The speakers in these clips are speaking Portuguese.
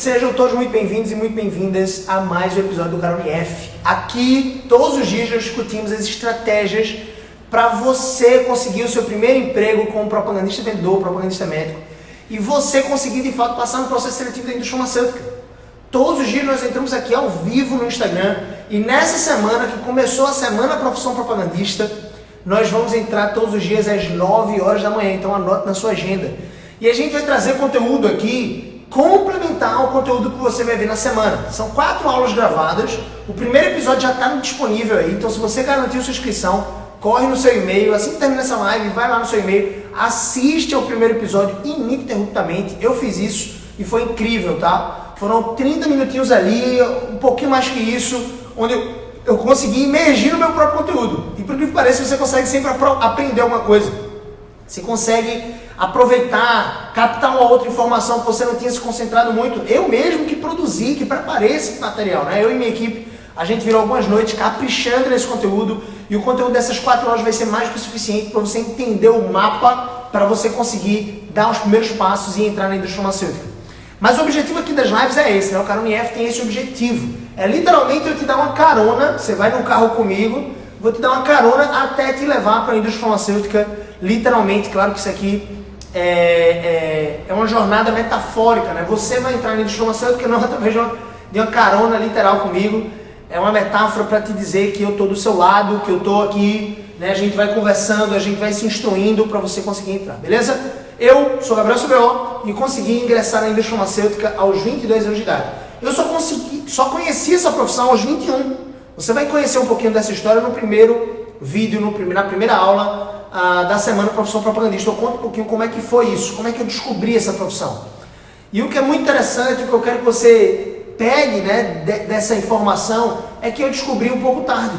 sejam todos muito bem-vindos e muito bem-vindas a mais um episódio do Carol F. Aqui, todos os dias, nós discutimos as estratégias para você conseguir o seu primeiro emprego como propagandista vendedor, propagandista médico, e você conseguir, de fato, passar no processo seletivo da indústria farmacêutica. Todos os dias nós entramos aqui ao vivo no Instagram, e nessa semana, que começou a Semana Profissão Propagandista, nós vamos entrar todos os dias às 9 horas da manhã, então anote na sua agenda. E a gente vai trazer conteúdo aqui complementar ao conteúdo que você vai ver na semana. São 4 aulas gravadas, o primeiro episódio já está disponível aí, então se você garantiu sua inscrição, corre no seu e-mail, assim que termina essa live, vai lá no seu e-mail, assiste ao primeiro episódio ininterruptamente. Eu fiz isso e foi incrível, tá? Foram 30 minutinhos ali, um pouquinho mais que isso, onde eu consegui imergir no meu próprio conteúdo. E por que pareça, você consegue sempre aprender alguma coisa. Você consegue aproveitar, captar uma outra informação que você não tinha se concentrado muito. Eu mesmo que produzi, que preparei esse material, né? Eu e minha equipe, a gente virou algumas noites caprichando nesse conteúdo, e o conteúdo dessas 4 horas vai ser mais que o suficiente para você entender o mapa, para você conseguir dar os primeiros passos e entrar na indústria farmacêutica. Mas o objetivo aqui das lives é esse, né? O Carol F tem esse objetivo. É literalmente eu te dar uma carona, você vai num carro comigo, vou te dar uma carona até te levar para a indústria farmacêutica, literalmente. Claro que isso aqui é uma jornada metafórica, né? Você vai entrar na indústria farmacêutica não através de uma carona literal comigo. É uma metáfora para te dizer que eu estou do seu lado, que eu estou aqui, né? A gente vai conversando, a gente vai se instruindo para você conseguir entrar, beleza? Eu sou Gabriel Sobreó e consegui ingressar na indústria farmacêutica aos 22 anos de idade. Eu só conheci essa profissão aos 21. Você vai conhecer um pouquinho dessa história no primeiro vídeo, na primeira aula da Semana Profissão Propagandista. Eu conto um pouquinho como é que foi isso, como é que eu descobri essa profissão. E o que é muito interessante, o que eu quero que você pegue, né, dessa informação, é que eu descobri um pouco tarde.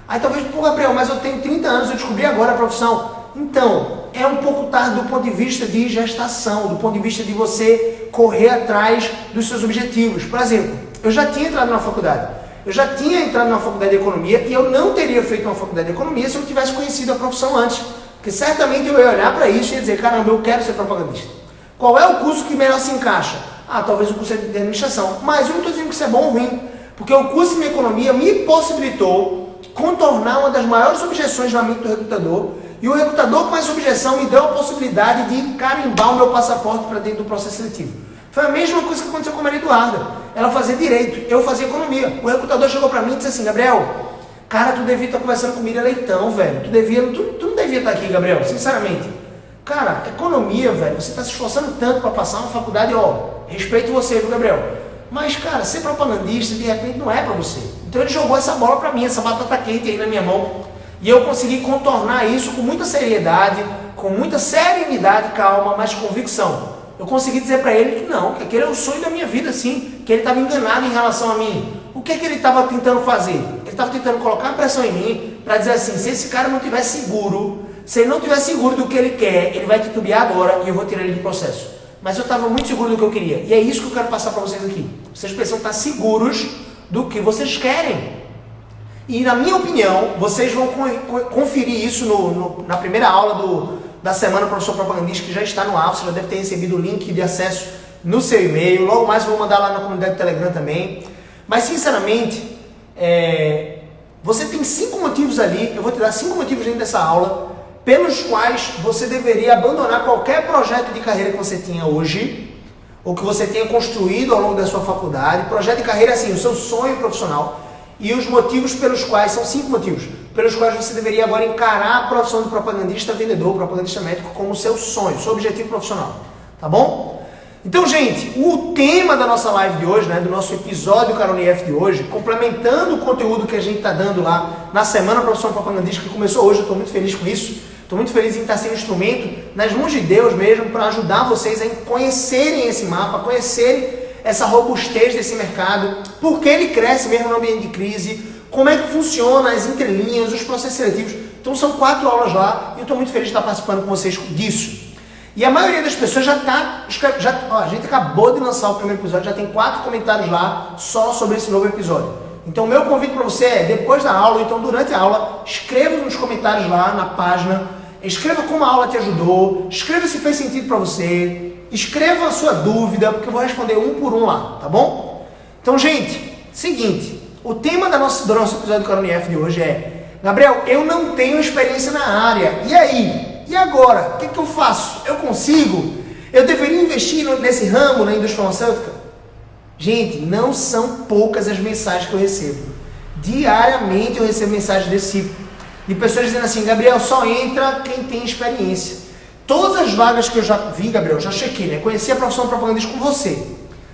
Aí talvez, pô, Gabriel, mas eu tenho 30 anos, eu descobri agora a profissão. Então, é um pouco tarde do ponto de vista de gestação, do ponto de vista de você correr atrás dos seus objetivos. Por exemplo, eu já tinha entrado na faculdade. Eu já tinha entrado na faculdade de economia e eu não teria feito uma faculdade de economia se eu tivesse conhecido a profissão antes. Porque certamente eu ia olhar para isso e ia dizer, caramba, eu quero ser propagandista. Qual é o curso que melhor se encaixa? Ah, talvez o curso de administração. Mas eu não estou dizendo que isso é bom ou ruim. Porque o curso de economia me possibilitou contornar uma das maiores objeções na mente do recrutador. E o recrutador, com essa objeção, me deu a possibilidade de carimbar o meu passaporte para dentro do processo seletivo. Foi a mesma coisa que aconteceu com a Maria Eduarda. Ela fazia direito, eu fazia economia. O recrutador chegou para mim e disse assim, Gabriel, cara, tu devia estar conversando com Miriam Leitão, velho. Tu não devia estar aqui, Gabriel, sinceramente. Cara, economia, velho, você está se esforçando tanto para passar uma faculdade, ó, respeito você, viu, Gabriel? Mas, cara, ser propagandista, de repente, não é para você. Então ele jogou essa bola para mim, essa batata quente aí na minha mão. E eu consegui contornar isso com muita seriedade, com muita serenidade, calma, mas convicção. Eu consegui dizer para ele que não, que aquele é o sonho da minha vida, sim, que ele estava enganado em relação a mim. O que ele estava tentando fazer? Ele estava tentando colocar a pressão em mim para dizer assim, se esse cara não estiver seguro, se ele não estiver seguro do que ele quer, ele vai titubear agora e eu vou tirar ele do processo. Mas eu estava muito seguro do que eu queria. E é isso que eu quero passar para vocês aqui. Vocês precisam estar seguros do que vocês querem. E na minha opinião, vocês vão conferir isso na primeira aula da Semana Professor Propagandista, que já está no ar. Você já deve ter recebido o link de acesso no seu e-mail. Logo mais eu vou mandar lá na comunidade do Telegram também. Mas sinceramente, você tem 5 motivos ali, eu vou te dar 5 motivos dentro dessa aula, pelos quais você deveria abandonar qualquer projeto de carreira que você tenha hoje, ou que você tenha construído ao longo da sua faculdade. Projeto de carreira é assim, o seu sonho profissional. E os motivos pelos quais, são 5 motivos, pelos quais você deveria agora encarar a profissão de propagandista vendedor, propagandista médico como seu sonho, seu objetivo profissional, tá bom? Então, gente, o tema da nossa live de hoje, né, do nosso episódio Carol F de hoje, complementando o conteúdo que a gente está dando lá na Semana Profissão Propagandista, que começou hoje, eu estou muito feliz com isso, estou muito feliz em estar sendo instrumento nas mãos de Deus mesmo, para ajudar vocês a conhecerem esse mapa, conhecerem essa robustez desse mercado, por que ele cresce mesmo no ambiente de crise, como é que funciona as entrelinhas, os processos seletivos. Então são 4 aulas lá e eu estou muito feliz de estar participando com vocês disso. E a maioria das pessoas já está... a gente acabou de lançar o primeiro episódio, já tem 4 comentários lá só sobre esse novo episódio. Então o meu convite para você é, depois da aula, então durante a aula, escreva nos comentários lá na página, escreva como a aula te ajudou, escreva se fez sentido para você, escreva a sua dúvida, porque eu vou responder um por um lá, tá bom? Então, gente, seguinte, o tema do nosso episódio do Carol IF de hoje é: Gabriel, eu não tenho experiência na área, e aí? E agora? O que eu faço? Eu consigo? Eu deveria investir nesse ramo, na indústria farmacêutica? Gente, não são poucas as mensagens que eu recebo. Diariamente eu recebo mensagens desse tipo, de pessoas dizendo assim: Gabriel, só entra quem tem experiência. Todas as vagas que eu já vi, Gabriel, já chequei, né? Conheci a profissão de propagandista com você.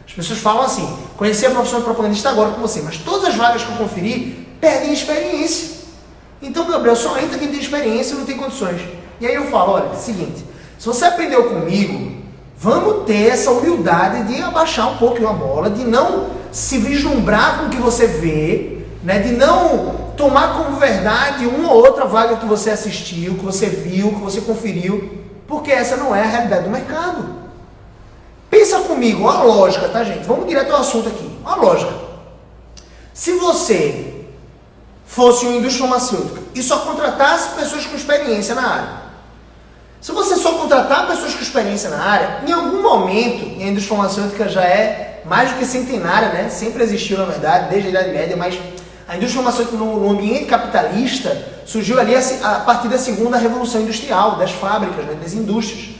As pessoas falam assim: conheci a profissão de propagandista agora com você, mas todas as vagas que eu conferi perdem experiência. Então, Gabriel, só entra quem tem experiência e não tem condições. E aí eu falo: olha, seguinte, se você aprendeu comigo, vamos ter essa humildade de abaixar um pouquinho a bola, de não se vislumbrar com o que você vê, né? De não tomar como verdade uma ou outra vaga que você assistiu, que você viu, que você conferiu, porque essa não é a realidade do mercado. Pensa comigo, ó a lógica, tá, gente? Vamos direto ao assunto aqui. Ó a lógica. Se você fosse uma indústria farmacêutica e só contratasse pessoas com experiência na área, se você só contratar pessoas com experiência na área, em algum momento, e a indústria farmacêutica já é mais do que centenária, né? Sempre existiu, na verdade, desde a Idade Média, mas a indústria farmacêutica no ambiente capitalista surgiu ali a partir da segunda revolução industrial, das fábricas, né? Das indústrias.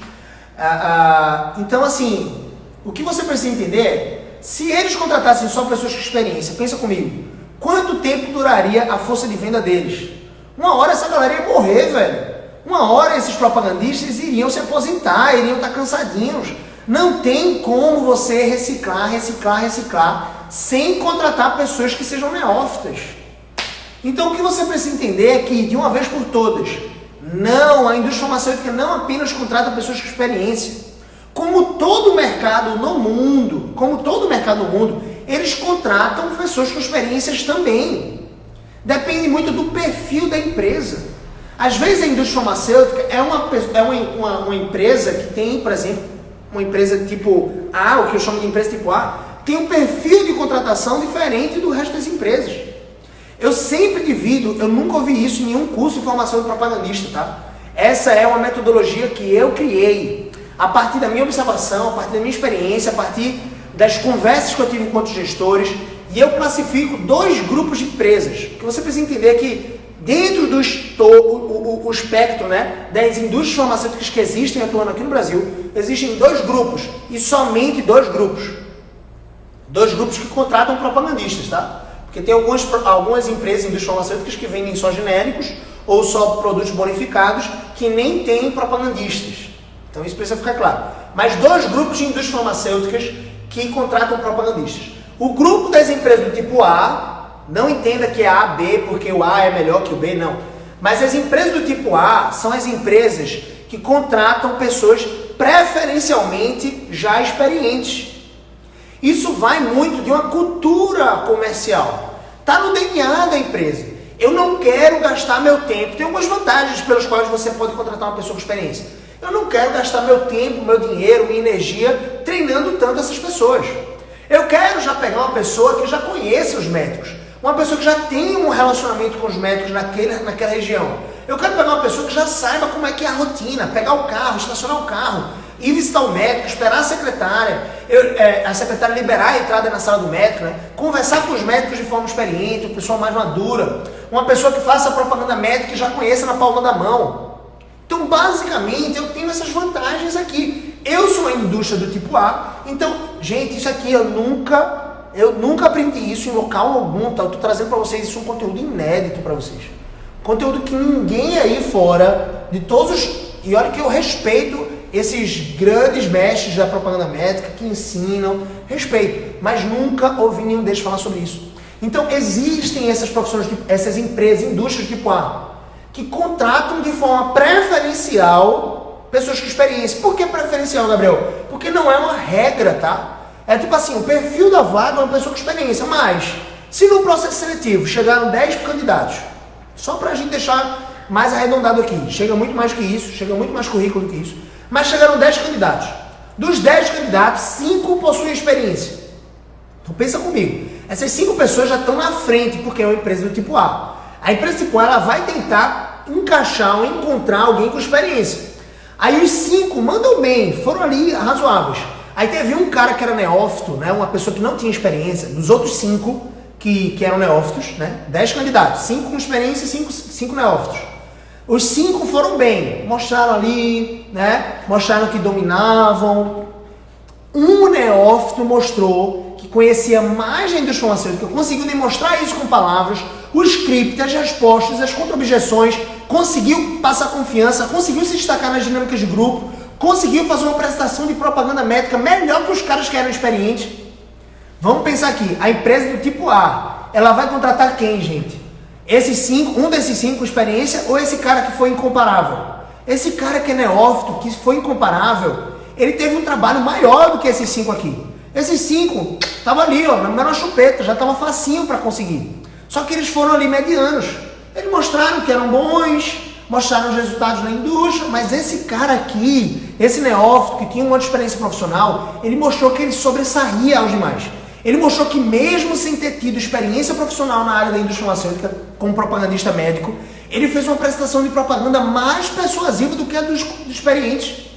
Então, assim, o que você precisa entender é, se eles contratassem só pessoas com experiência, pensa comigo, quanto tempo duraria a força de venda deles? Uma hora essa galera ia morrer, velho. Uma hora esses propagandistas iriam se aposentar, iriam estar cansadinhos. Não tem como você reciclar sem contratar pessoas que sejam neófitas. Então o que você precisa entender é que, de uma vez por todas, a indústria farmacêutica não apenas contrata pessoas com experiência. Como todo mercado no mundo, eles contratam pessoas com experiências também. Depende muito do perfil da empresa. Às vezes a indústria farmacêutica é uma empresa que tem, por exemplo, uma empresa tipo A, o que eu chamo de empresa tipo A, tem um perfil de contratação diferente do resto das empresas. Eu sempre divido, eu nunca ouvi isso em nenhum curso de formação de propagandista, tá? Essa é uma metodologia que eu criei a partir da minha observação, a partir da minha experiência, a partir das conversas que eu tive com outros gestores, e eu classifico 2 grupos de empresas. O que você precisa entender é que dentro do espectro, né, das indústrias farmacêuticas que existem atuando aqui no Brasil, existem 2 grupos, e somente 2 grupos. 2 grupos que contratam propagandistas, tá? Porque tem algumas empresas, indústrias farmacêuticas, que vendem só genéricos ou só produtos bonificados que nem têm propagandistas. Então isso precisa ficar claro. Mas 2 grupos de indústrias farmacêuticas que contratam propagandistas. O grupo das empresas do tipo A, não entenda que é A, B, porque o A é melhor que o B, não. Mas as empresas do tipo A são as empresas que contratam pessoas preferencialmente já experientes. Isso vai muito de uma cultura comercial. Está no DNA da empresa. Eu não quero gastar meu tempo. Tem algumas vantagens pelas quais você pode contratar uma pessoa com experiência. Eu não quero gastar meu tempo, meu dinheiro, minha energia treinando tanto essas pessoas. Eu quero já pegar uma pessoa que já conheça os médicos. Uma pessoa que já tem um relacionamento com os médicos naquela região. Eu quero pegar uma pessoa que já saiba como é que é a rotina, pegar o carro, estacionar o carro, ir visitar o médico, esperar a secretária liberar a entrada na sala do médico, né? Conversar com os médicos de forma experiente, uma pessoa mais madura, uma pessoa que faça propaganda médica e já conheça na palma da mão. Então, basicamente, eu tenho essas vantagens aqui. Eu sou uma indústria do tipo A, então, gente, isso aqui eu nunca aprendi isso em local algum, tá? Eu tô trazendo para vocês isso, um conteúdo inédito para vocês. Conteúdo que ninguém aí fora, de todos os... E olha que eu respeito esses grandes mestres da propaganda médica que ensinam, respeito, mas nunca ouvi nenhum deles falar sobre isso. Então, existem essas profissões, essas empresas, indústrias tipo A, que contratam de forma preferencial pessoas com experiência. Por que preferencial, Gabriel? Porque não é uma regra, tá? É tipo assim, o perfil da vaga é uma pessoa com experiência, mas se no processo seletivo chegaram 10 candidatos, só pra gente deixar mais arredondado aqui, chega muito mais que isso, chega muito mais currículo do que isso, mas chegaram 10 candidatos. Dos 10 candidatos, 5 possuem experiência. Então pensa comigo, essas 5 pessoas já estão na frente, porque é uma empresa do tipo A. A empresa tipo A, ela vai tentar encaixar ou encontrar alguém com experiência. Aí os 5 mandam bem, foram ali razoáveis. Aí teve um cara que era neófito, né, uma pessoa que não tinha experiência, dos outros 5 que eram neófitos, né, 10 candidatos, 5 com experiência e 5 neófitos. Os 5 foram bem, mostraram ali, né, mostraram que dominavam. Um neófito mostrou que conhecia mais da indústria farmacêutica, conseguiu demonstrar isso com palavras, o script, as respostas, as contra-objeções, conseguiu passar confiança, conseguiu se destacar nas dinâmicas de grupo, conseguiu fazer uma apresentação de propaganda médica melhor que os caras que eram experientes. Vamos pensar aqui, a empresa do tipo A, ela vai contratar quem, gente? Esses 5, um desses 5 com experiência ou esse cara que foi incomparável? Esse cara que é neófito, que foi incomparável, ele teve um trabalho maior do que esses 5 aqui. Esses 5 estavam ali, ó, na menor chupeta, já estava facinho para conseguir. Só que eles foram ali medianos. Eles mostraram que eram bons, mostraram os resultados na indústria, mas esse cara aqui, esse neófito que tinha uma experiência profissional, ele mostrou que ele sobressaía aos demais. Ele mostrou que mesmo sem ter tido experiência profissional na área da indústria farmacêutica, como propagandista médico, ele fez uma apresentação de propaganda mais persuasiva do que a dos experientes.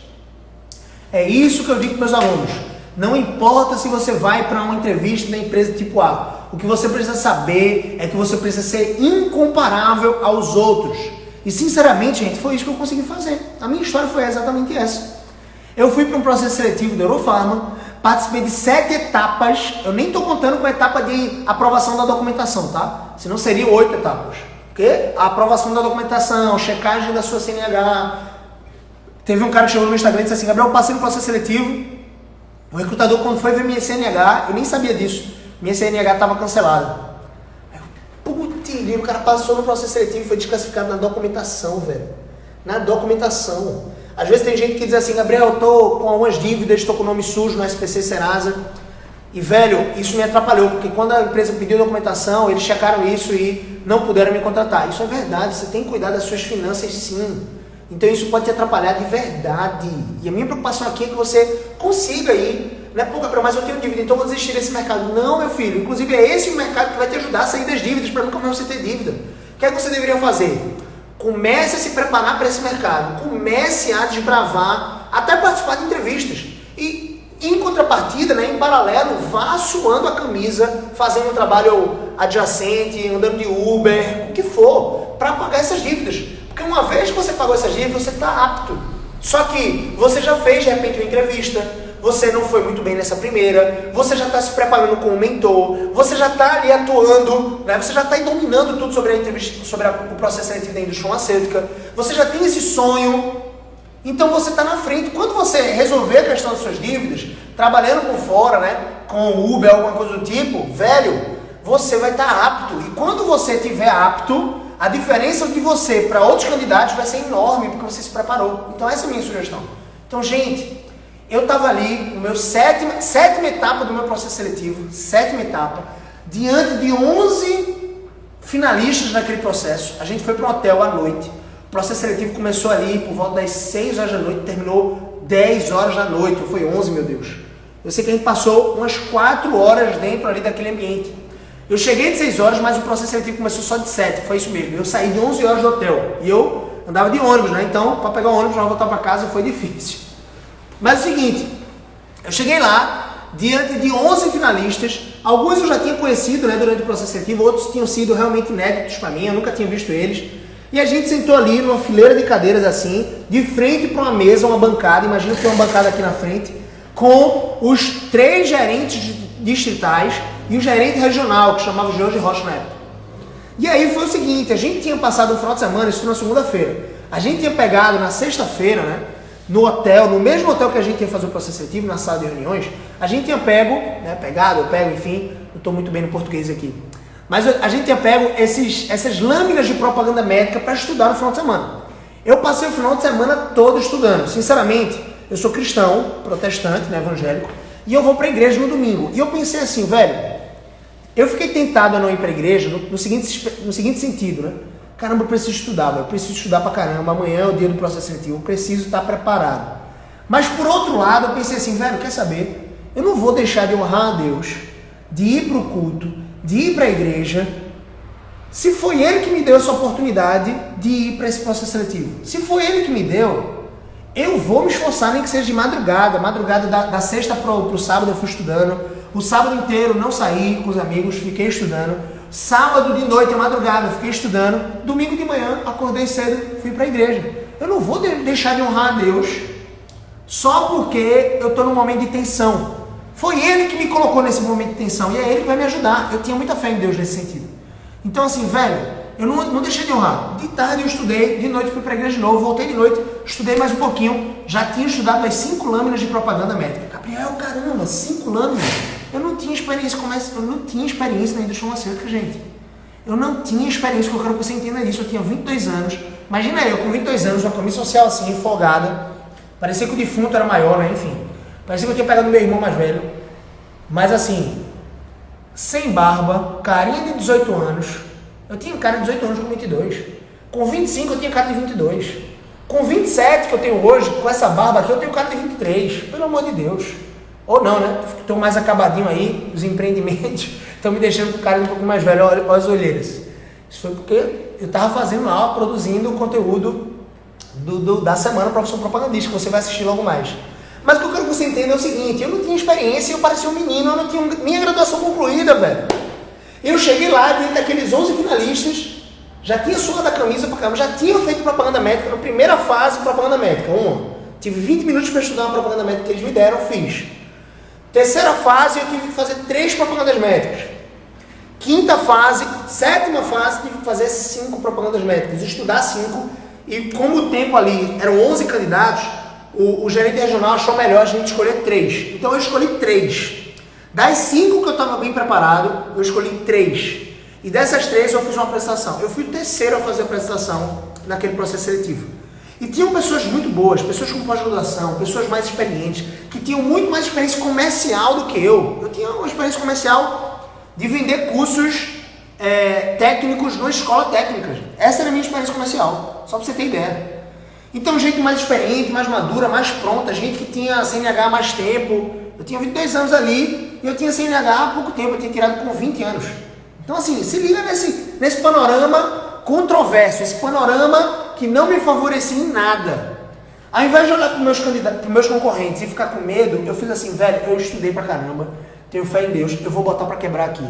É isso que eu digo para meus alunos. Não importa se você vai para uma entrevista na empresa tipo A. O que você precisa saber é que você precisa ser incomparável aos outros. E sinceramente, gente, foi isso que eu consegui fazer. A minha história foi exatamente essa. Eu fui para um processo seletivo da Eurofarma, participei de 7 etapas. Eu nem estou contando com a etapa de aprovação da documentação, tá? Senão seriam 8 etapas. Porque a aprovação da documentação, checagem da sua CNH. Teve um cara que chegou no meu Instagram e disse assim: Gabriel, eu passei no processo seletivo. O recrutador, quando foi ver minha CNH, eu nem sabia disso. Minha CNH estava cancelada. Putinho, o cara passou no processo seletivo e foi desclassificado na documentação, velho. Na documentação. Às vezes tem gente que diz assim: Gabriel, eu tô com algumas dívidas, estou com o nome sujo no SPC Serasa. E, velho, isso me atrapalhou, porque quando a empresa pediu documentação, eles checaram isso e não puderam me contratar. Isso é verdade, você tem que cuidar das suas finanças, sim. Então isso pode te atrapalhar de verdade. E a minha preocupação aqui é que você consiga ir. Não é, pô, Gabriel, mas eu tenho dívida, então eu vou desistir desse mercado. Não, meu filho. Inclusive é esse o mercado que vai te ajudar a sair das dívidas, para nunca mais você ter dívida. O que é que você deveria fazer? Comece a se preparar para esse mercado. Comece a desbravar, até participar de entrevistas. E em contrapartida, né, em paralelo, vá suando a camisa, fazendo um trabalho adjacente, andando de Uber, o que for, para pagar essas dívidas. Porque uma vez que você pagou essas dívidas, você está apto. Só que você já fez, de repente, uma entrevista, você não foi muito bem nessa primeira, você já está se preparando com um mentor, você já está ali atuando, né? Você já está dominando tudo sobre a entrevista, sobre o processo seletivo da indústria farmacêutica, você já tem esse sonho, então você está na frente. Quando você resolver a questão das suas dívidas, trabalhando por fora, né, com Uber, alguma coisa do tipo, velho, você vai estar apto. E quando você estiver apto, a diferença de você para outros candidatos vai ser enorme, porque você se preparou. Então essa é a minha sugestão. Então, gente, eu estava ali no meu sétima etapa do meu processo seletivo, sétima etapa, diante de 11 finalistas naquele processo. A gente foi para um hotel à noite. O processo seletivo começou ali por volta das 6 horas da noite, terminou 10 horas da noite, ou foi 11, meu Deus. Eu sei que a gente passou umas 4 horas dentro ali daquele ambiente. Eu cheguei de 6 horas, mas o processo seletivo começou só de 7, foi isso mesmo. Eu saí de 11 horas do hotel e eu andava de ônibus, né? Então, para pegar o ônibus e voltar para casa foi difícil. Mas é o seguinte, eu cheguei lá, diante de 11 finalistas, alguns eu já tinha conhecido, né, durante o processo seletivo, outros tinham sido realmente inéditos para mim, eu nunca tinha visto eles. E a gente sentou ali numa fileira de cadeiras assim, de frente para uma mesa, uma bancada, imagina que tem uma bancada aqui na frente, com os 3 gerentes distritais e o gerente regional, que chamava Jorge Rocha na época. E aí foi o seguinte, a gente tinha passado um final de semana, isso foi na segunda-feira, a gente tinha pegado na sexta-feira, né, no hotel, no mesmo hotel que a gente ia fazer o processo seletivo, na sala de reuniões, a gente tinha pego, né, enfim, não estou muito bem no português aqui, mas a gente tinha pego essas lâminas de propaganda médica para estudar no final de semana. Eu passei o final de semana todo estudando, sinceramente, eu sou cristão, protestante, né, evangélico, e eu vou para a igreja no domingo. E eu pensei assim, velho, eu fiquei tentado a não ir para a igreja no seguinte sentido, né? Caramba, eu preciso estudar, velho. Eu preciso estudar pra caramba. Amanhã é o dia do processo seletivo. Eu preciso estar preparado. Mas por outro lado, eu pensei assim, velho, quer saber? Eu não vou deixar de honrar a Deus, de ir pro culto, de ir para a igreja, se foi Ele que me deu essa oportunidade de ir para esse processo seletivo. Se foi Ele que me deu, eu vou me esforçar, nem que seja de madrugada da sexta pro sábado eu fui estudando, o sábado inteiro não saí com os amigos, fiquei estudando, sábado de noite, à madrugada, fiquei estudando, domingo de manhã, acordei cedo, fui para a igreja. Eu não vou deixar de honrar a Deus só porque eu estou num momento de tensão. Foi Ele que me colocou nesse momento de tensão e é Ele que vai me ajudar. Eu tinha muita fé em Deus nesse sentido. Então assim, velho, eu não deixei de honrar. De tarde eu estudei, de noite fui para a igreja de novo, voltei de noite, estudei mais um pouquinho, já tinha estudado as 5 lâminas de propaganda médica. Gabriel, caramba, 5 lâminas. Eu não tinha experiência na indústria farmacêutica, gente. Eu não tinha experiência, que eu quero que você entenda isso. Eu tinha 22 anos. Imagina eu com 22 anos, uma camisa social assim, folgada. Parecia que o defunto era maior, né? Enfim. Parecia que eu tinha pegado meu irmão mais velho. Mas assim, sem barba, carinha de 18 anos. Eu tinha cara de 18 anos com 22. Com 25 eu tinha cara de 22. Com 27 que eu tenho hoje, com essa barba aqui, eu tenho cara de 23. Pelo amor de Deus. Ou não, né? Estou mais acabadinho aí, os empreendimentos estão me deixando com o cara um pouco mais velho, olha as olheiras. Isso foi porque eu estava fazendo lá, produzindo o conteúdo da semana Profissão Propagandística, que você vai assistir logo mais. Mas o que eu quero que você entenda é o seguinte, eu não tinha experiência, eu parecia um menino, eu não tinha minha graduação concluída, velho. Eu cheguei lá, dentro daqueles 11 finalistas, já tinha suado a camisa pra caramba, já tinha feito propaganda médica, na primeira fase propaganda médica, tive 20 minutos para estudar uma propaganda médica que eles me deram, fiz. Terceira fase, eu tive que fazer 3 propagandas médicas. Quinta fase, sétima fase, tive que fazer 5 propagandas médicas, estudar 5, e como o tempo ali eram 11 candidatos, o gerente regional achou melhor a gente escolher 3. Então eu escolhi 3. Das 5 que eu estava bem preparado, eu escolhi 3. E dessas 3 eu fiz uma apresentação. Eu fui o terceiro a fazer a apresentação naquele processo seletivo. E tinham pessoas muito boas, pessoas com pós-graduação, pessoas mais experientes, que tinham muito mais experiência comercial do que eu. Eu tinha uma experiência comercial de vender cursos técnicos na escola técnica. Essa era a minha experiência comercial, só para você ter ideia. Então, gente mais experiente, mais madura, mais pronta, gente que tinha CNH há mais tempo. Eu tinha 22 anos ali e eu tinha CNH há pouco tempo, eu tinha tirado com 20 anos. Então, assim, se liga nesse panorama controverso, esse panorama que não me favorecia em nada. Ao invés de olhar para os meus concorrentes e ficar com medo, eu fiz assim, velho, eu estudei pra caramba, tenho fé em Deus, eu vou botar para quebrar aqui.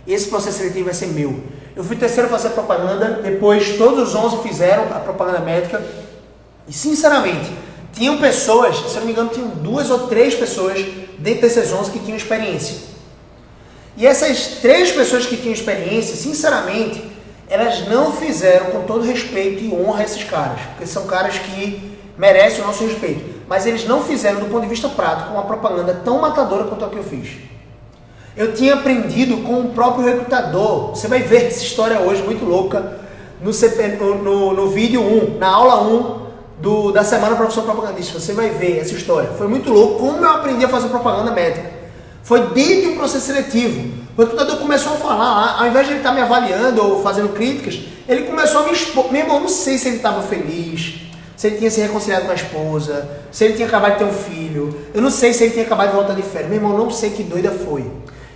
Esse processo seletivo vai ser meu. Eu fui terceiro a fazer propaganda, depois todos os 11 fizeram a propaganda médica. E sinceramente, tinham pessoas, se eu não me engano, tinham 2 ou 3 pessoas dentro desses 11 que tinham experiência. E essas 3 pessoas que tinham experiência, sinceramente, elas não fizeram com todo respeito e honra a esses caras, porque são caras que merecem o nosso respeito, mas eles não fizeram do ponto de vista prático uma propaganda tão matadora quanto a que eu fiz. Eu tinha aprendido com o próprio recrutador, você vai ver essa história hoje muito louca no vídeo 1, na aula 1 da Semana Profissão Propagandística, você vai ver essa história. Foi muito louco como eu aprendi a fazer propaganda médica. Foi dentro de um processo seletivo. O recrutador começou a falar, ao invés de ele estar me avaliando ou fazendo críticas, ele começou a me expor. Meu irmão, eu não sei se ele estava feliz, se ele tinha se reconciliado com a esposa, se ele tinha acabado de ter um filho, eu não sei se ele tinha acabado de voltar de férias. Meu irmão, não sei que doida foi.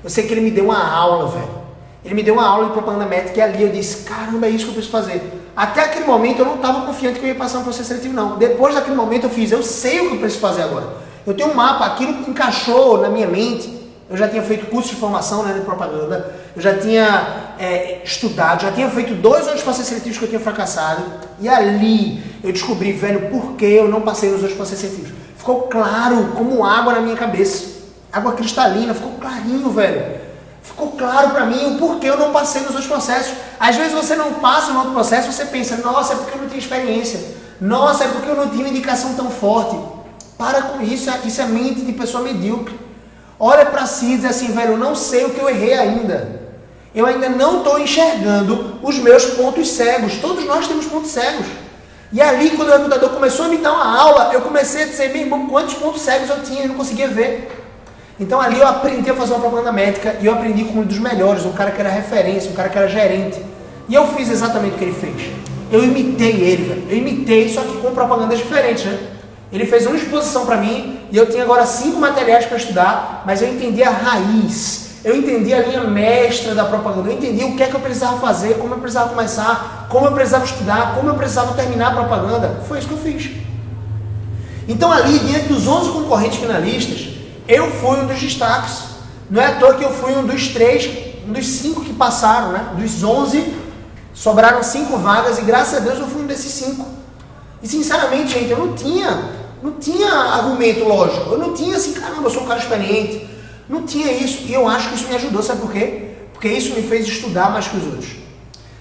Eu sei que ele me deu uma aula, velho. Ele me deu uma aula de propaganda médica e ali eu disse, caramba, é isso que eu preciso fazer. Até aquele momento eu não estava confiante que eu ia passar um processo seletivo, não. Depois daquele momento eu sei o que eu preciso fazer agora. Eu tenho um mapa, aquilo encaixou na minha mente. Eu já tinha feito curso de formação, né, de propaganda, eu já tinha estudado, já tinha feito 2 outros processos seletivos que eu tinha fracassado, e ali eu descobri, velho, por que eu não passei nos outros processos seletivos. Ficou claro como água na minha cabeça, água cristalina, ficou clarinho, velho. Ficou claro pra mim o porquê eu não passei nos outros processos. Às vezes você não passa no outro processo, você pensa, nossa, é porque eu não tinha experiência, nossa, é porque eu não tinha uma indicação tão forte. Para com isso, isso é mente de pessoa medíocre. Olha para si e diz assim, velho, eu não sei o que eu errei ainda. Eu ainda não estou enxergando os meus pontos cegos. Todos nós temos pontos cegos. E ali, quando o recrutador começou a me dar uma aula, eu comecei a dizer, meu irmão, quantos pontos cegos eu tinha e não conseguia ver. Então ali eu aprendi a fazer uma propaganda médica e eu aprendi com um dos melhores, um cara que era referência, um cara que era gerente. E eu fiz exatamente o que ele fez. Eu imitei ele, velho. Eu imitei, só que com propagandas diferentes, né? Ele fez uma exposição para mim e eu tinha agora 5 materiais para estudar, mas eu entendi a raiz, eu entendi a linha mestra da propaganda, eu entendi o que é que eu precisava fazer, como eu precisava começar, como eu precisava estudar, como eu precisava terminar a propaganda. Foi isso que eu fiz. Então ali, diante dos 11 concorrentes finalistas, eu fui um dos destaques. Não é à toa que eu fui um dos 5 que passaram, né? Dos 11, sobraram 5 vagas e graças a Deus eu fui um desses 5. E sinceramente, gente, eu não tinha argumento lógico. Eu não tinha assim, caramba, eu sou um cara experiente. Não tinha isso. E eu acho que isso me ajudou, sabe por quê? Porque isso me fez estudar mais que os outros.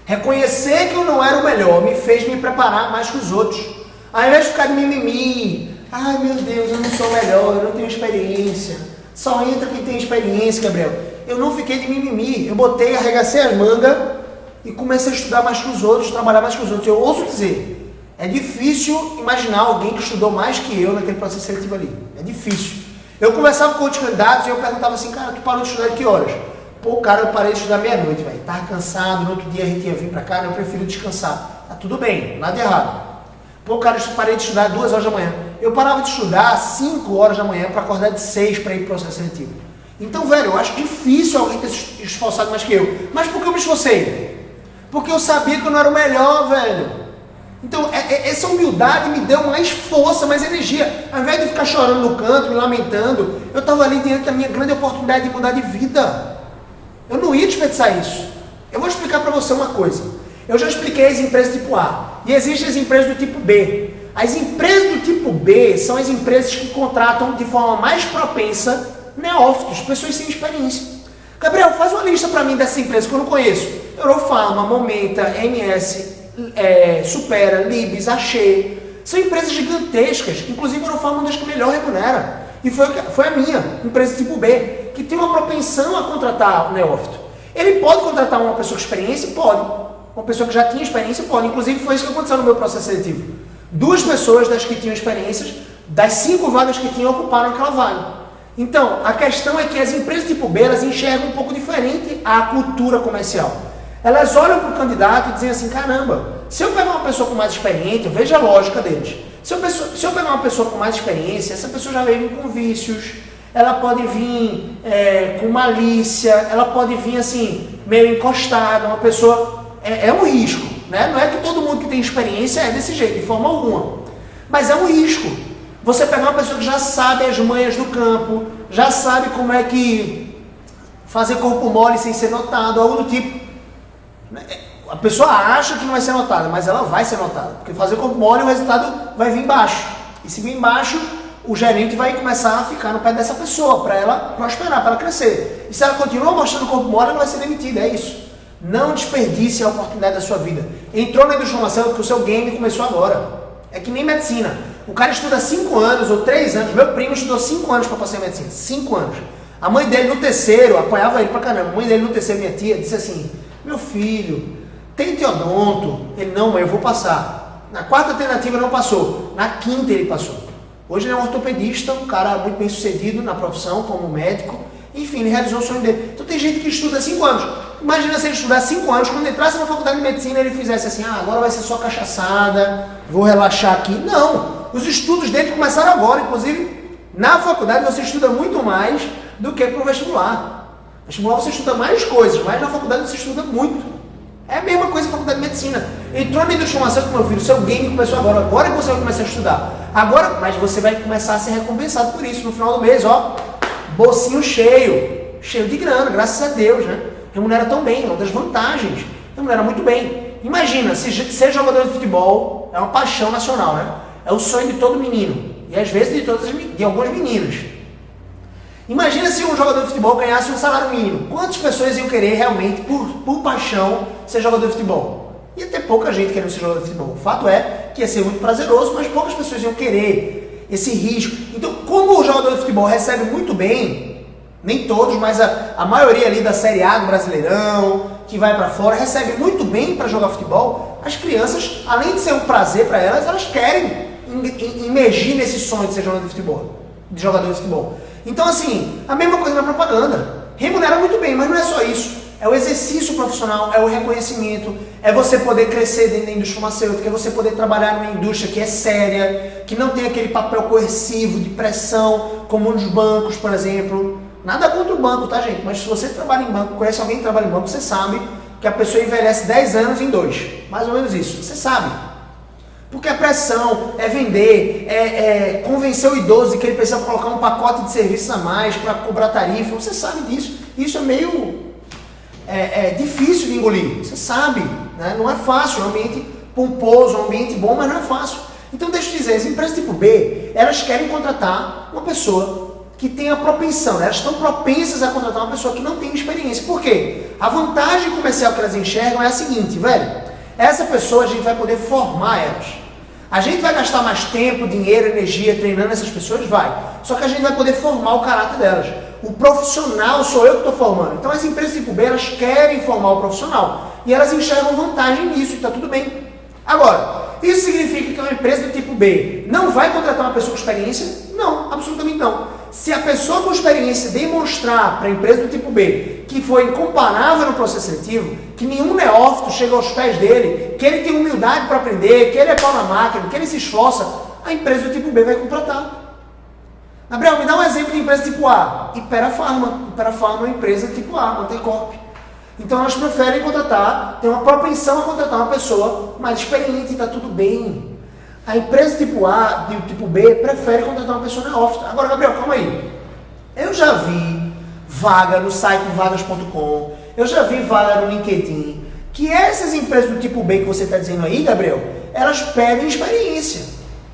Reconhecer que eu não era o melhor me fez me preparar mais que os outros. Ao invés de ficar de mimimi, ai meu Deus, eu não sou o melhor, eu não tenho experiência. Só entra quem tem experiência, Gabriel. Eu não fiquei de mimimi. Eu botei, arregacei as mangas e comecei a estudar mais que os outros, trabalhar mais que os outros. Eu ouso dizer, é difícil imaginar alguém que estudou mais que eu naquele processo seletivo ali. É difícil. Eu conversava com outros candidatos e eu perguntava assim, cara, tu parou de estudar de que horas? Pô, cara, eu parei de estudar meia-noite, velho. Tava cansado, no outro dia a gente ia vir pra cá, eu prefiro descansar. Tá tudo bem, nada de errado. Pô, cara, eu parei de estudar 2 horas da manhã. Eu parava de estudar às 5 horas da manhã para acordar de 6 para ir pro processo seletivo. Então, velho, eu acho difícil alguém ter se esforçado mais que eu. Mas por que eu me esforcei? Porque eu sabia que eu não era o melhor, velho. Então, essa humildade me deu mais força, mais energia. Ao invés de ficar chorando no canto, me lamentando, eu estava ali diante da minha grande oportunidade de mudar de vida. Eu não ia desperdiçar isso. Eu vou explicar para você uma coisa. Eu já expliquei as empresas tipo A. E existem as empresas do tipo B. As empresas do tipo B são as empresas que contratam de forma mais propensa neófitos, pessoas sem experiência. Gabriel, faz uma lista para mim dessas empresas que eu não conheço. Eurofarma, Momenta, MS, Supera, Libs, Axê. São empresas gigantescas, inclusive a Eurofarma é uma das que melhor remunera. E foi a minha, empresa tipo B, que tem uma propensão a contratar o neófito. Ele pode contratar uma pessoa com experiência? Pode. Uma pessoa que já tinha experiência? Pode. Inclusive foi isso que aconteceu no meu processo seletivo. 2 pessoas das que tinham experiências, das 5 vagas que tinham, ocuparam aquela vaga. Então, a questão é que as empresas tipo B, elas enxergam um pouco diferente a cultura comercial. Elas olham para o candidato e dizem assim, caramba, se eu pegar uma pessoa com mais experiência, veja a lógica deles. Se eu pegar uma pessoa com mais experiência, essa pessoa já veio com vícios, ela pode vir com malícia, ela pode vir assim, meio encostada, uma pessoa... É um risco, né? Não é que todo mundo que tem experiência é desse jeito, de forma alguma. Mas é um risco. Você pegar uma pessoa que já sabe as manhas do campo, já sabe como é que fazer corpo mole sem ser notado, algo do tipo. A pessoa acha que não vai ser notada, mas ela vai ser notada. Porque fazer corpo mole, o resultado vai vir baixo. E se vir baixo, o gerente vai começar a ficar no pé dessa pessoa, para ela prosperar, para ela crescer. E se ela continua mostrando corpo mole, ela vai ser demitida, é isso. Não desperdice a oportunidade da sua vida. Entrou na indústria farmacêutica, o seu game começou agora. É que nem medicina. O cara estuda 5 anos ou 3 anos. Meu primo estudou 5 anos para passar em medicina. 5 anos. A mãe dele no terceiro, apoiava ele pra caramba. A mãe dele no terceiro, minha tia, disse assim, meu filho, tente odonto. Ele, não, mãe, eu vou passar. Na 4ª tentativa não passou. Na 5ª ele passou. Hoje ele é um ortopedista, um cara muito bem sucedido na profissão, como médico. Enfim, ele realizou o sonho dele. Então tem gente que estuda 5 anos. Imagina se ele estudasse 5 anos, quando entrasse na faculdade de medicina, ele fizesse assim, agora vai ser só cachaçada, vou relaxar aqui. Não, os estudos dele começaram agora, inclusive na faculdade você estuda muito mais do que para o vestibular. No vestibular você estuda mais coisas, mas na faculdade você estuda muito. É a mesma coisa na faculdade de medicina. Entrou na indústria farmacêutica com meu filho, seu game começou agora que você vai começar a estudar. Agora, mas você vai começar a ser recompensado por isso no final do mês, ó, bolsinho cheio de grana, graças a Deus, né? Remunera tão bem, é uma das vantagens, remunera muito bem. Imagina, ser jogador de futebol é uma paixão nacional, né? É o sonho de todo menino, e às vezes de algumas meninas. Imagina se um jogador de futebol ganhasse um salário mínimo. Quantas pessoas iam querer realmente, por paixão, ser jogador de futebol? Ia ter pouca gente querendo ser jogador de futebol. O fato é que ia ser muito prazeroso, mas poucas pessoas iam querer esse risco. Então, como o jogador de futebol recebe muito bem, nem todos, mas a maioria ali da Série A do Brasileirão, que vai para fora, recebe muito bem para jogar futebol. As crianças, além de ser um prazer para elas, elas querem imergir nesse sonho de ser jogador de futebol. Então, assim, a mesma coisa na propaganda. Remunera muito bem, mas não é só isso. É o exercício profissional, é o reconhecimento, é você poder crescer dentro da indústria farmacêutica, é você poder trabalhar numa indústria que é séria, que não tem aquele papel coercivo, de pressão, como nos bancos, por exemplo. Nada contra o banco, tá, gente? Mas se você trabalha em banco, conhece alguém que trabalha em banco, você sabe que a pessoa envelhece 10 anos em 2. Mais ou menos isso. Você sabe. Porque a pressão é vender, é convencer o idoso de que ele precisa colocar um pacote de serviços a mais para cobrar tarifa. Você sabe disso. Isso é meio difícil de engolir. Você sabe, né? Não é fácil. É um ambiente pomposo, um ambiente bom, mas não é fácil. Então deixa eu te dizer, as empresas tipo B, elas querem contratar uma pessoa que tem a propensão, né? Elas estão propensas a contratar uma pessoa que não tem experiência. Por quê? A vantagem comercial que elas enxergam é a seguinte, velho. Essa pessoa a gente vai poder formar elas. A gente vai gastar mais tempo, dinheiro, energia treinando essas pessoas? Vai. Só que a gente vai poder formar o caráter delas. O profissional sou eu que estou formando. Então as empresas tipo B, elas querem formar o profissional. E elas enxergam vantagem nisso, e está tudo bem. Agora, isso significa que uma empresa do tipo B não vai contratar uma pessoa com experiência? Não, absolutamente não. Se a pessoa com experiência demonstrar para a empresa do tipo B que foi incomparável no processo seletivo, que nenhum neófito chega aos pés dele, que ele tem humildade para aprender, que ele é pau na máquina, que ele se esforça, a empresa do tipo B vai contratar. Gabriel, me dá um exemplo de empresa tipo A. Ipera Pharma. Ipera Pharma é uma empresa tipo A, Mantecorp. Então elas preferem contratar, tem uma propensão a contratar uma pessoa mais experiente, está tudo bem. A empresa tipo A e o tipo B prefere contratar uma pessoa neófita. Agora, Gabriel, calma aí. Eu já vi vaga no site vagas.com, eu já vi vaga no LinkedIn, que essas empresas do tipo B que você está dizendo aí, Gabriel, elas pedem experiência.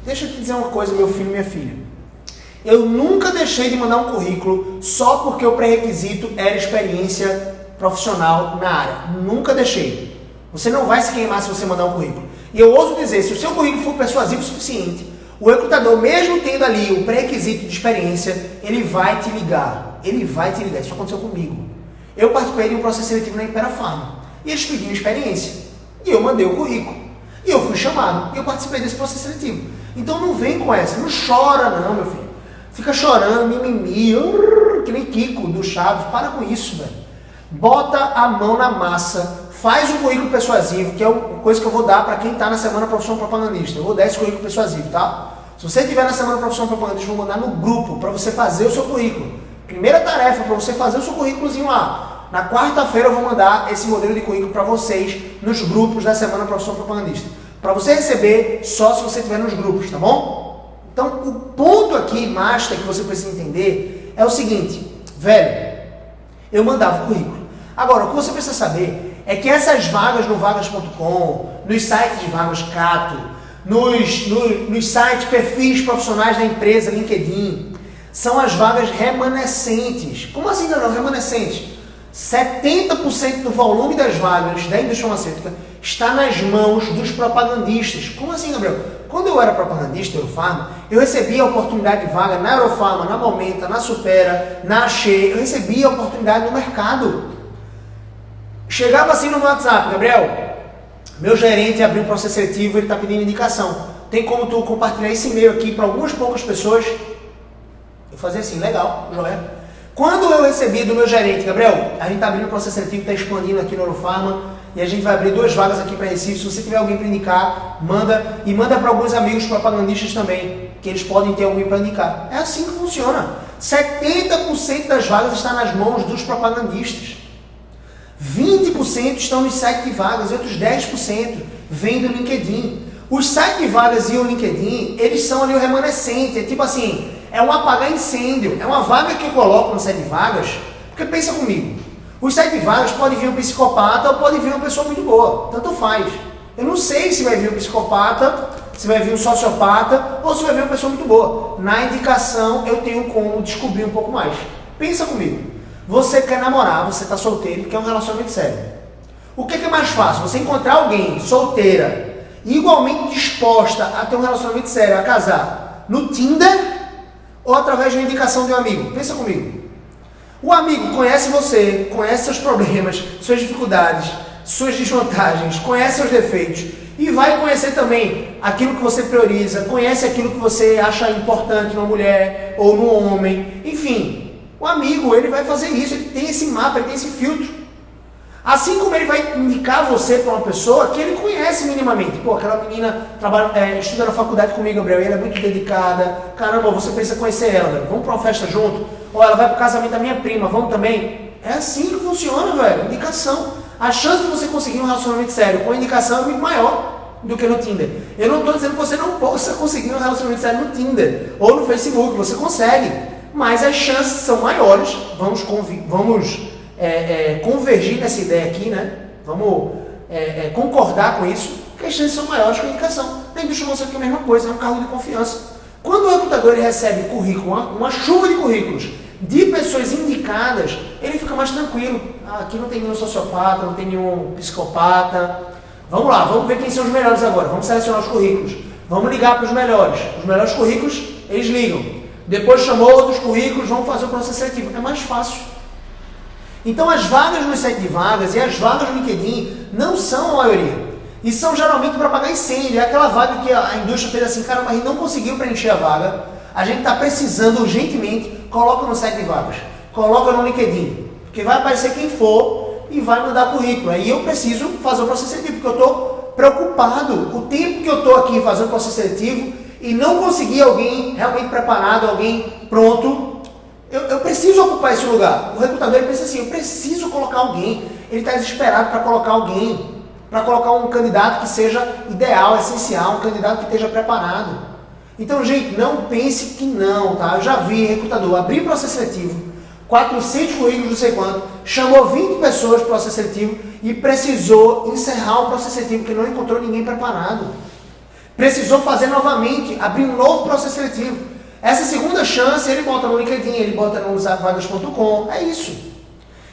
Deixa eu te dizer uma coisa, meu filho e minha filha. Eu nunca deixei de mandar um currículo só porque o pré-requisito era experiência profissional na área. Nunca deixei. Você não vai se queimar se você mandar um currículo. E eu ouso dizer, se o seu currículo for persuasivo o suficiente, o recrutador, mesmo tendo ali o pré-requisito de experiência, ele vai te ligar. Ele vai te ligar. Isso aconteceu comigo. Eu participei de um processo seletivo na Ipera Pharma. E eles pediam experiência. E eu mandei o currículo. E eu fui chamado. E eu participei desse processo seletivo. Então não vem com essa. Não chora não, meu filho. Fica chorando, mimimi, que nem Kiko do Chaves. Para com isso, velho. Bota a mão na massa, faz um currículo persuasivo, que é uma coisa que eu vou dar para quem está na Semana Profissão Propagandista. Eu vou dar esse currículo persuasivo, tá? Se você estiver na Semana Profissão Propagandista, eu vou mandar no grupo para você fazer o seu currículo. Primeira tarefa para você fazer o seu currículozinho lá. Na quarta-feira eu vou mandar esse modelo de currículo para vocês nos grupos da Semana Profissão Propagandista. Para você receber só se você estiver nos grupos, tá bom? Então, o ponto aqui, master, que você precisa entender é o seguinte, velho, eu mandava o currículo. Agora, o que você precisa saber é que essas vagas no vagas.com, nos sites de vagas Cato, nos sites, perfis profissionais da empresa, LinkedIn, são as vagas remanescentes. Como assim, não? Remanescentes. 70% do volume das vagas da indústria farmacêutica está nas mãos dos propagandistas. Como assim, Gabriel? Quando eu era propagandista da Eurofarma, eu recebia a oportunidade de vaga na Eurofarma, na Momenta, na Supera, na Axê. Eu recebia a oportunidade no mercado. Chegava assim no meu WhatsApp, Gabriel, meu gerente abriu um processo seletivo, ele está pedindo indicação. Tem como tu compartilhar esse e-mail aqui para algumas poucas pessoas? Eu fazia assim, legal, joia. Quando eu recebi do meu gerente, Gabriel, a gente está abrindo um processo seletivo, está expandindo aqui no Eurofarma, e a gente vai abrir 2 vagas aqui para Recife. Se você tiver alguém para indicar, manda. E manda para alguns amigos propagandistas também, que eles podem ter alguém para indicar. É assim que funciona. 70% das vagas está nas mãos dos propagandistas. 20% estão nos sites de vagas e outros 10% vêm do LinkedIn. Os sites de vagas e o LinkedIn, eles são ali o remanescente. É tipo assim, é um apagar incêndio. É uma vaga que eu coloco no site de vagas, porque pensa comigo. Os sites de vagas pode vir um psicopata ou pode vir uma pessoa muito boa. Tanto faz. Eu não sei se vai vir um psicopata, se vai vir um sociopata ou se vai vir uma pessoa muito boa. Na indicação eu tenho como descobrir um pouco mais. Pensa comigo. Você quer namorar, você está solteiro, quer um relacionamento sério. O que é mais fácil? Você encontrar alguém solteira, igualmente disposta a ter um relacionamento sério, a casar, no Tinder ou através de uma indicação de um amigo? Pensa comigo. O amigo conhece você, conhece seus problemas, suas dificuldades, suas desvantagens, conhece seus defeitos e vai conhecer também aquilo que você prioriza, conhece aquilo que você acha importante numa mulher ou num homem. Enfim, o amigo, ele vai fazer isso, ele tem esse mapa, ele tem esse filtro. Assim como ele vai indicar você para uma pessoa que ele conhece minimamente. Pô, aquela menina estuda na faculdade comigo, Gabriel, e ela é muito dedicada. Caramba, você precisa conhecer ela, velho. Vamos para uma festa junto? Ou ela vai para o casamento da minha prima, vamos também? É assim que funciona, velho. Indicação. A chance de você conseguir um relacionamento sério com indicação é muito maior do que no Tinder. Eu não estou dizendo que você não possa conseguir um relacionamento sério no Tinder ou no Facebook, você consegue, mas as chances são maiores. Vamos convergir nessa ideia aqui, né? Vamos concordar com isso, que as chances são maiores com a indicação. Na indústria farmacêutica é a mesma coisa, é um cargo de confiança. Quando o recrutador ele recebe currículo, uma chuva de currículos de pessoas indicadas, ele fica mais tranquilo. Aqui não tem nenhum sociopata, não tem nenhum psicopata. Vamos lá, vamos ver quem são os melhores agora. Vamos selecionar os currículos. Vamos ligar para os melhores. Os melhores currículos, eles ligam. Depois chamou outros currículos, vamos fazer o processo seletivo. É mais fácil. Então as vagas no site de vagas e as vagas no LinkedIn não são a maioria. E são geralmente para pagar incêndio. É aquela vaga que a indústria fez assim, cara, mas a gente não conseguiu preencher a vaga. A gente está precisando urgentemente, coloca no site de vagas. Coloca no LinkedIn. Porque vai aparecer quem for e vai mandar currículo. Aí eu preciso fazer o processo seletivo, porque eu estou preocupado. O tempo que eu estou aqui fazendo o processo seletivo e não conseguir alguém realmente preparado, alguém pronto, eu preciso ocupar esse lugar. O recrutador ele pensa assim, eu preciso colocar alguém. Ele está desesperado para colocar alguém, para colocar um candidato que seja ideal, essencial, um candidato que esteja preparado. Então, gente, não pense que não, tá? Eu já vi recrutador abrir processo seletivo, 400 currículos, não sei quanto, chamou 20 pessoas para o processo seletivo e precisou encerrar o processo seletivo porque não encontrou ninguém preparado. Precisou fazer novamente, abrir um novo processo seletivo. Essa segunda chance ele bota no LinkedIn, ele bota no vagas.com, é isso.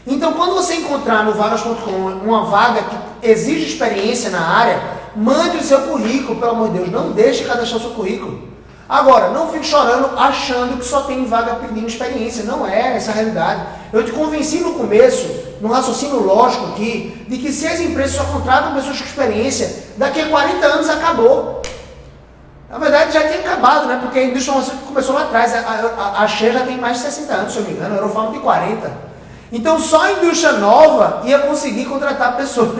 Então, quando você encontrar no vagas.com uma vaga que exige experiência na área, mande o seu currículo, pelo amor de Deus, não deixe de cadastrar o seu currículo. Agora, não fique chorando achando que só tem vaga pedindo experiência, não é essa a realidade. Eu te convenci no começo, no raciocínio lógico aqui, de que se as empresas só contratam pessoas com experiência, daqui a 40 anos acabou. Na verdade já tinha acabado, né? Porque a indústria farmacêutica começou lá atrás, a Shea já tem mais de 60 anos, se eu não me engano, a Eurofarma tem 40. Então só a indústria nova ia conseguir contratar pessoas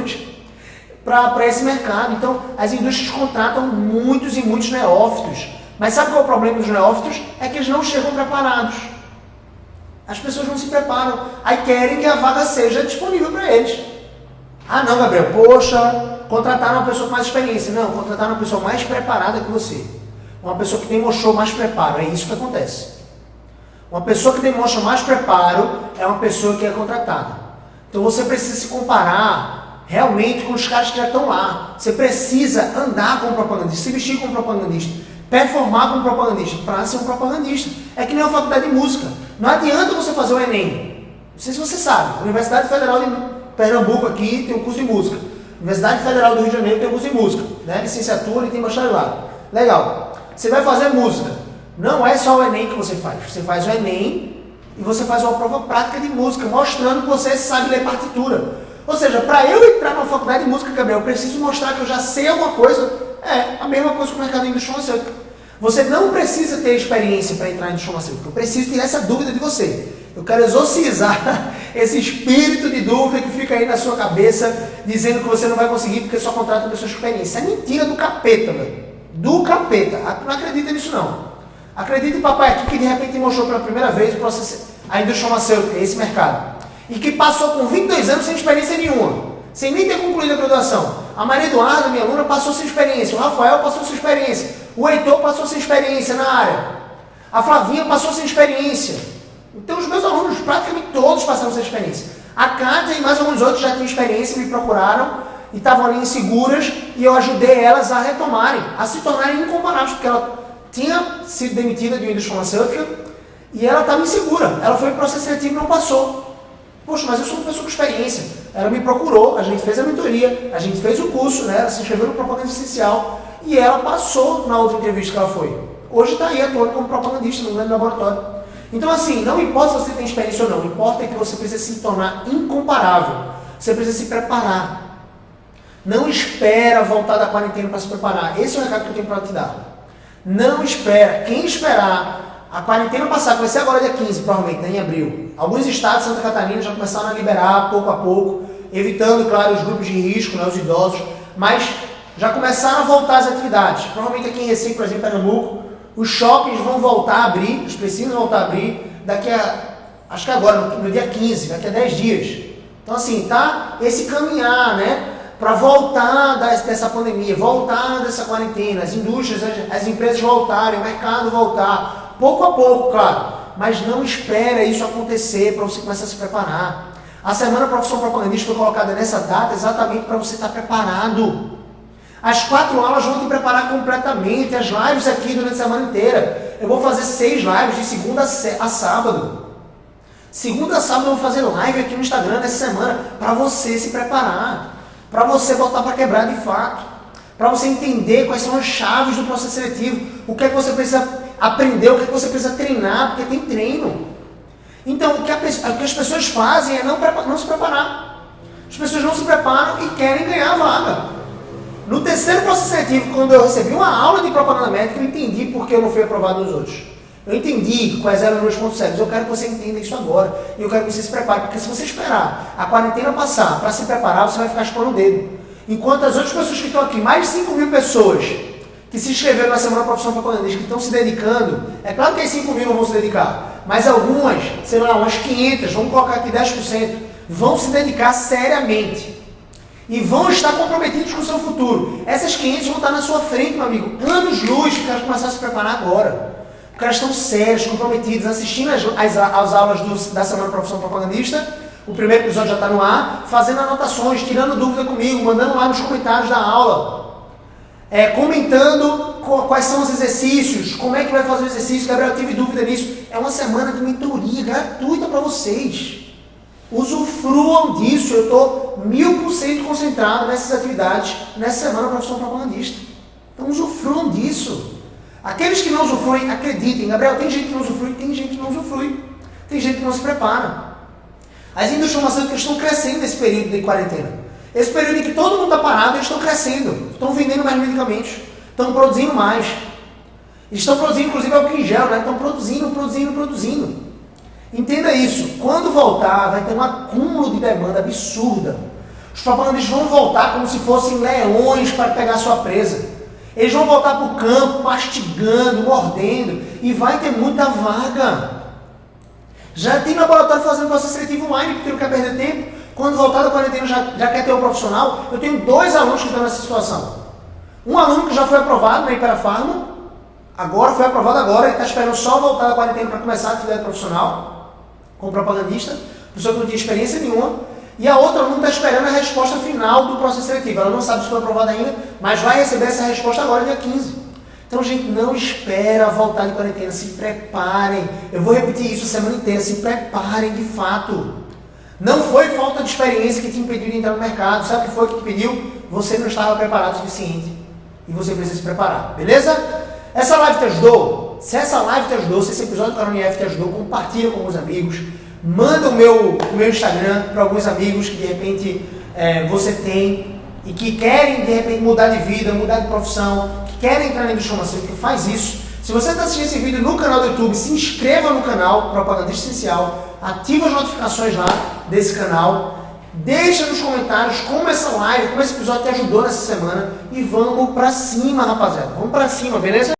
para esse mercado. Então as indústrias contratam muitos e muitos neófitos. Mas sabe qual é o problema dos neófitos? É que eles não chegam preparados. As pessoas não se preparam. Aí querem que a vaga seja disponível para eles. Ah não, Gabriel, poxa, contrataram uma pessoa com mais experiência. Não, contrataram uma pessoa mais preparada que você. Uma pessoa que demonstrou mais preparo. É isso que acontece. Uma pessoa que demonstra mais preparo é uma pessoa que é contratada. Então você precisa se comparar realmente com os caras que já estão lá. Você precisa andar como propagandista, se vestir como propagandista, performar como propagandista, para ser um propagandista. É que nem a faculdade de música. Não adianta você fazer o Enem. Não sei se você sabe. A Universidade Federal de Pernambuco aqui tem um curso de música. Universidade Federal do Rio de Janeiro tem um curso de música. Né? Licenciatura e tem bacharelado. Legal. Você vai fazer música. Não é só o Enem que você faz. Você faz o Enem e você faz uma prova prática de música, mostrando que você sabe ler partitura. Ou seja, para eu entrar na faculdade de música, Gabriel, eu preciso mostrar que eu já sei alguma coisa. É a mesma coisa com o mercado da indústria farmacêutica. Você não precisa ter experiência para entrar na indústria farmacêutica. Eu preciso tirar essa dúvida de você. Eu quero exorcizar esse espírito de dúvida que fica aí na sua cabeça, dizendo que você não vai conseguir porque só contrata pessoas com experiência. Isso é mentira do capeta, velho. Do capeta. Não acredita nisso, não. Acredite, papai, aqui que de repente mostrou pela primeira vez o processo, a indústria farmacêutica, esse mercado. E que passou com 22 anos sem experiência nenhuma. Sem nem ter concluído a graduação. A Maria Eduarda, minha aluna, passou sem experiência. O Rafael passou sem experiência. O Heitor passou sem experiência na área. A Flavinha passou sem experiência. Então os meus alunos, praticamente todos passaram sem experiência. A Cátia e mais alguns outros já tinham experiência, me procuraram e estavam ali inseguras e eu ajudei elas a retomarem, a se tornarem incomparáveis, porque ela tinha sido demitida de uma indústria farmacêutica e ela estava insegura. Ela foi para o processo seletivo e não passou. Poxa, mas eu sou uma pessoa com experiência. Ela me procurou, a gente fez a mentoria, a gente fez o curso, né? Ela se inscreveu no Propaganda Essencial e ela passou na outra entrevista que ela foi. Hoje está aí atuando como propagandista no grande laboratório. Então assim, não importa se você tem experiência ou não, importa é que você precisa se tornar incomparável. Você precisa se preparar. Não espera voltar da quarentena para se preparar. Esse é o recado que eu tenho para te dar. Não espera. Quem esperar a quarentena passar, que vai ser agora dia 15, provavelmente, né, em abril. Alguns estados de Santa Catarina já começaram a liberar pouco a pouco, evitando, claro, os grupos de risco, né, os idosos, mas já começaram a voltar as atividades. Provavelmente aqui em Recife, por exemplo, em Pernambuco, os shoppings vão voltar a abrir, eles precisam voltar a abrir daqui a, acho que agora, no dia 15, daqui a 10 dias. Então assim, tá esse caminhar, né? para voltar dessa pandemia, voltar dessa quarentena, as indústrias, as empresas voltarem, o mercado voltar, pouco a pouco, claro, mas não espera isso acontecer para você começar a se preparar. A Semana Profissão Propagandista foi colocada nessa data exatamente para você estar preparado. As 4 aulas vão te preparar completamente, as lives aqui durante a semana inteira. Eu vou fazer 6 lives de segunda a sábado. Segunda a sábado eu vou fazer live aqui no Instagram nessa semana para você se preparar, para você botar para quebrar de fato, para você entender quais são as chaves do processo seletivo, o que é que você precisa aprender, o que é que você precisa treinar, porque tem treino. Então, o que as pessoas fazem é não se preparar. As pessoas não se preparam e querem ganhar a vaga. No terceiro processo seletivo, quando eu recebi uma aula de propaganda médica, eu entendi por que eu não fui aprovado nos outros. Eu entendi quais eram os meus pontos cegos. Eu quero que você entenda isso agora. E eu quero que você se prepare, porque se você esperar a quarentena passar para se preparar, você vai ficar chupando o dedo. Enquanto as outras pessoas que estão aqui, mais de 5 mil pessoas que se inscreveram na Semana Profissão Propagandista, que estão se dedicando, é claro que as 5 mil não vão se dedicar, mas algumas, sei lá, umas 500, vamos colocar aqui 10%, vão se dedicar seriamente. E vão estar comprometidos com o seu futuro. Essas 500 vão estar na sua frente, meu amigo, anos-luz, que querem começar a se preparar agora. Porque elas estão sérios, comprometidos, assistindo às aulas da Semana Profissão Propagandista. O primeiro episódio já está no ar, fazendo anotações, tirando dúvida comigo, mandando lá nos comentários da aula. Comentando quais são os exercícios, como é que vai fazer o exercício. Gabriel, eu tive dúvida nisso. É uma semana de mentoria gratuita para vocês. Usufruam disso. Eu estou 1000% concentrado nessas atividades nessa Semana Profissão Propagandista. Então usufruam disso. Aqueles que não usufruem, acreditem. Gabriel, tem gente que não usufrui, tem gente que não usufrui. Tem gente que não se prepara. As indústrias farmacêuticas estão crescendo nesse período de quarentena. Esse período em que todo mundo está parado, eles estão crescendo. Estão vendendo mais medicamentos. Estão produzindo mais. Estão produzindo, inclusive, álcool em gel, né? Estão produzindo. Entenda isso. Quando voltar, vai ter um acúmulo de demanda absurda. Os propagandistas vão voltar como se fossem leões para pegar sua presa. Eles vão voltar para o campo, mastigando, mordendo, e vai ter muita vaga. Já tem laboratório fazendo processo seletivo online, porque não quer perder tempo. Quando voltar da quarentena já quer ter um profissional. Eu tenho 2 alunos que estão nessa situação. Um aluno que já foi aprovado na Iperafarma, foi aprovado agora, ele está esperando só voltar da quarentena para começar a atividade profissional, como propagandista, pessoa que não tinha experiência nenhuma. E a outra aluna está esperando a resposta final do processo seletivo. Ela não sabe se foi aprovada ainda, mas vai receber essa resposta agora, dia 15. Então, gente, não espera voltar de quarentena. Se preparem. Eu vou repetir isso a semana inteira. Se preparem de fato. Não foi falta de experiência que te impediu de entrar no mercado. Sabe o que foi que te impediu? Você não estava preparado o suficiente. E você precisa se preparar. Beleza? Essa live te ajudou? Se essa live te ajudou, se esse episódio do Canal F te ajudou, compartilha com alguns amigos. Manda o meu Instagram para alguns amigos que de repente você tem e que querem de repente mudar de vida, mudar de profissão, que querem entrar na indústria farmacêutica. Faz isso. Se você está assistindo esse vídeo no canal do YouTube, se inscreva no canal Propagandista Essencial, ativa as notificações lá desse canal, deixa nos comentários como essa live, como esse episódio te ajudou nessa semana e vamos para cima, rapaziada. Vamos para cima, beleza?